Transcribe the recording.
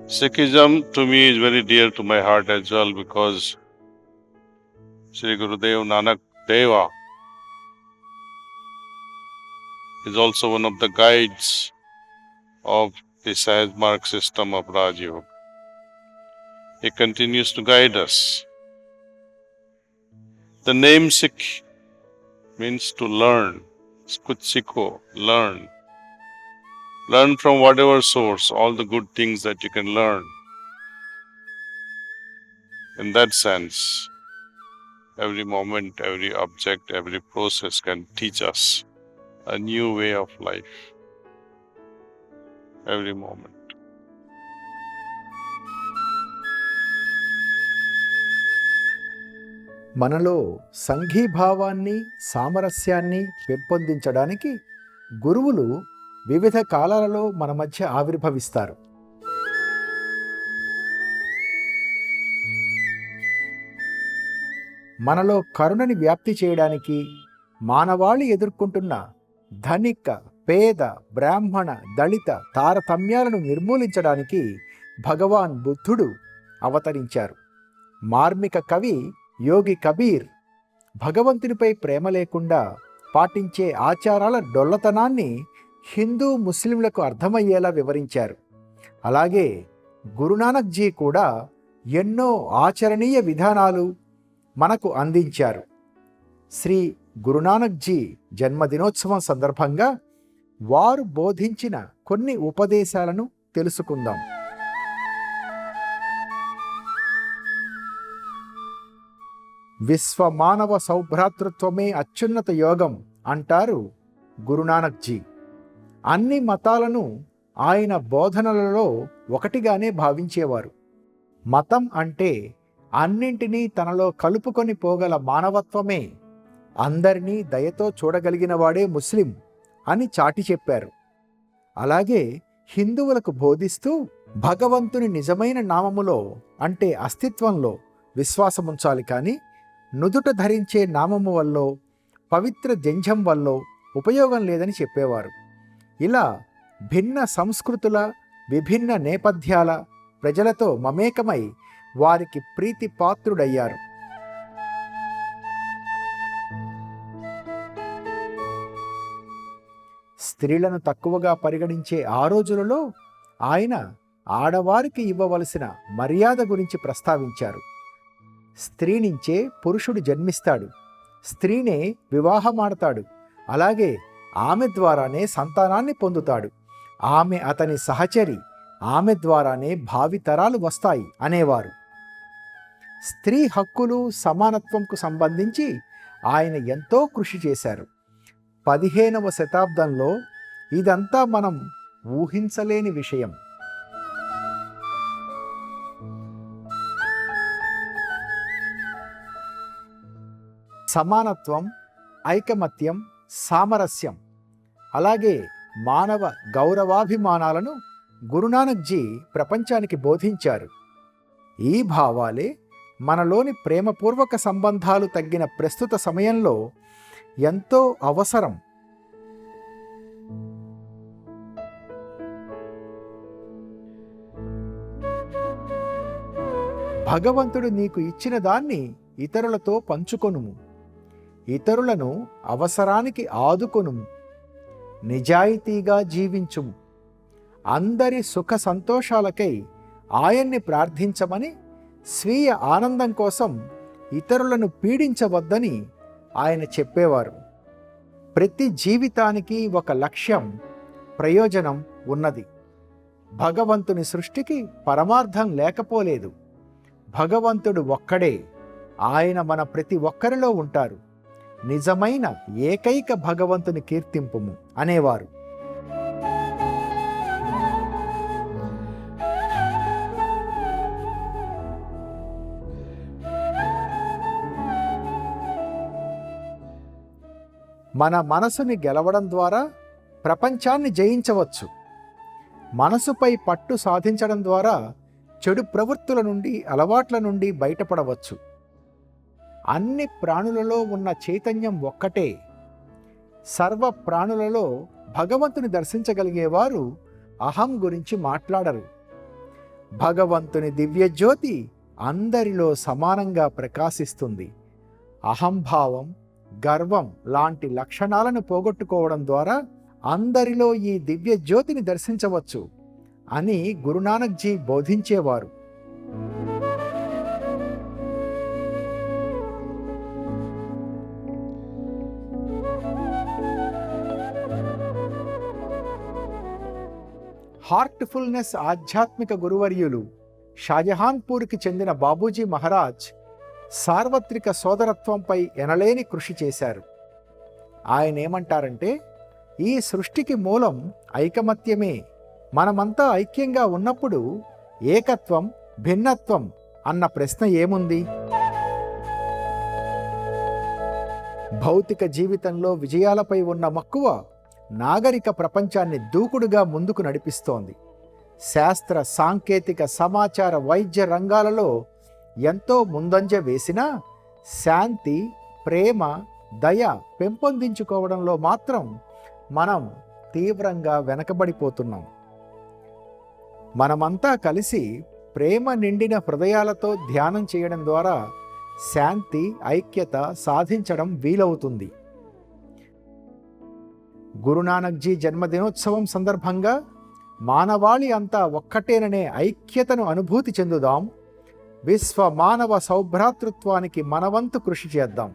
Sikhism to me is very dear to my heart as well because Sri Gurudev Nanak Deva is also one of the guides of the Sahaj Marg system of Raj Yoga. He continues to guide us. The name Sikh means to learn. Kuch sikho, learn. Learn from whatever source, all the good things that you can learn. In that sense, every moment, every object, every process can teach us a new way of life. Every moment. మనలో సంఘీభావాన్ని సామరస్యాన్ని పెంపొందించడానికి గురువులు వివిధ కాలాలలో మన మధ్య ఆవిర్భవిస్తారు. మనలో కరుణని వ్యాప్తి చేయడానికి, మానవాళి ఎదుర్కొంటున్న ధనిక, పేద, బ్రాహ్మణ, దళిత తారతమ్యాలను నిర్మూలించడానికి భగవాన్ బుద్ధుడు అవతరించారు. మార్మిక కవి యోగి కబీర్ భగవంతునిపై ప్రేమ లేకుండా పాటించే ఆచారాల డొల్లతనాన్ని హిందూ ముస్లింలకు అర్థమయ్యేలా వివరించారు. అలాగే గురునానక్ జీ కూడా ఎన్నో ఆచరణీయ విధానాలు మనకు అందించారు. శ్రీ గురునానక్ జీ జన్మదినోత్సవం సందర్భంగా వారు బోధించిన కొన్ని ఉపదేశాలను తెలుసుకుందాం. విశ్వమానవ సౌభ్రాతృత్వమే అత్యున్నత యోగం అంటారు గురునానక్ జీ. అన్ని మతాలను ఆయన బోధనలలో ఒకటిగానే భావించేవారు. మతం అంటే అన్నింటినీ తనలో కలుపుకొని పోగల మానవత్వమే, అందరినీ దయతో చూడగలిగిన వాడే ముస్లిం అని చాటి చెప్పారు. అలాగే హిందువులకు బోధిస్తూ భగవంతుని నిజమైన నామములో అంటే అస్తిత్వంలో విశ్వాసముంచాలి, కానీ నుదుట ధరించే నామము వల్ల, పవిత్ర జంఝం వల్ల ఉపయోగం లేదని చెప్పేవారు. ఇలా భిన్న సంస్కృతుల, విభిన్న నేపథ్యాల ప్రజలతో మమేకమై వారికి ప్రీతి పాత్రుడయ్యారు. స్త్రీలను తక్కువగా పరిగణించే ఆ రోజులలో ఆయన ఆడవారికి ఇవ్వవలసిన మర్యాద గురించి ప్రస్తావించారు. స్త్రీ నుంచే పురుషుడు జన్మిస్తాడు, స్త్రీనే వివాహమాడతాడు, అలాగే ఆమె ద్వారానే సంతానాన్ని పొందుతాడు, ఆమె అతని సహచరి, ఆమె ద్వారానే భావితరాలు వస్తాయి అనేవారు. స్త్రీ హక్కులు, సమానత్వంకు సంబంధించి ఆయన ఎంతో కృషి చేశారు. 15వ శతాబ్దంలో ఇదంతా మనం ఊహించలేని విషయం. సమానత్వం, ఐకమత్యం, సామరస్యం, అలాగే మానవ గౌరవాభిమానాలను గురునానక్ జీ ప్రపంచానికి బోధించారు. ఈ భావాలే మనలోని ప్రేమపూర్వక సంబంధాలు తగ్గిన ప్రస్తుత సమయంలో ఎంతో అవసరం. భగవంతుడు నీకు ఇచ్చిన దాన్ని ఇతరులతో పంచుకొనుము, ఇతరులను అవసరానికి ఆదుకొనుము, నిజాయితీగా జీవించుము, అందరి సుఖ సంతోషాలకై ఆయన్ని ప్రార్థించమని, స్వీయ ఆనందం కోసం ఇతరులను పీడించవద్దని ఆయన చెప్పేవారు. ప్రతి జీవితానికి ఒక లక్ష్యం, ప్రయోజనం ఉన్నది. భగవంతుని సృష్టికి పరమార్థం లేకపోలేదు. భగవంతుడు ఒక్కడే, ఆయన మన ప్రతి ఒక్కరిలో ఉంటారు. నిజమైన ఏకైక భగవంతుని కీర్తింపుము అనేవారు. మన మనసుని గెలవడం ద్వారా ప్రపంచాన్ని జయించవచ్చు. మనసుపై పట్టు సాధించడం ద్వారా చెడు ప్రవృత్తుల నుండి, అలవాట్ల నుండి బయటపడవచ్చు. అన్ని ప్రాణులలో ఉన్న చైతన్యం ఒక్కటే. సర్వ ప్రాణులలో భగవంతుని దర్శించగలిగేవారు అహం గురించి మాట్లాడరు. భగవంతుని దివ్యజ్యోతి అందరిలో సమానంగా ప్రకాశిస్తుంది. అహంభావం, గర్వం లాంటి లక్షణాలను పోగొట్టుకోవడం ద్వారా అందరిలో ఈ దివ్య జ్యోతిని దర్శించవచ్చు అని గురునానక్ జీ బోధించేవారు. హార్ట్ఫుల్నెస్ ఆధ్యాత్మిక గురువర్యులు షాజహాన్పూర్కి చెందిన బాబూజీ మహారాజ్ సార్వత్రిక సోదరత్వంపై ఎనలేని కృషి చేశారు. ఆయన ఏమంటారంటే, ఈ సృష్టికి మూలం ఐకమత్యమే. మనమంతా ఐక్యంగా ఉన్నప్పుడు ఏకత్వం, భిన్నత్వం అన్న ప్రశ్న ఏముంది? భౌతిక జీవితంలో విజయాలపై ఉన్న మక్కువ నాగరిక ప్రపంచాన్ని దూకుడుగా ముందుకు నడిపిస్తోంది. శాస్త్ర, సాంకేతిక, సమాచార, వైద్య రంగాలలో ఎంతో ముందంజ వేసినా శాంతి, ప్రేమ, దయ పెంపొందించుకోవడంలో మాత్రం మనం తీవ్రంగా వెనకబడిపోతున్నాం. మనమంతా కలిసి ప్రేమ నిండిన హృదయాలతో ధ్యానం చేయడం ద్వారా శాంతి, ఐక్యత సాధించడం వీలవుతుంది. గురునానక్ జీ జన్మదినోత్సవం సందర్భంగా మానవాళి అంతా ఒక్కటేననే ఐక్యతను అనుభూతి చెందుదాం. విశ్వ మానవ సౌభ్రాతృత్వానికి మనవంతు కృషి చేద్దాం.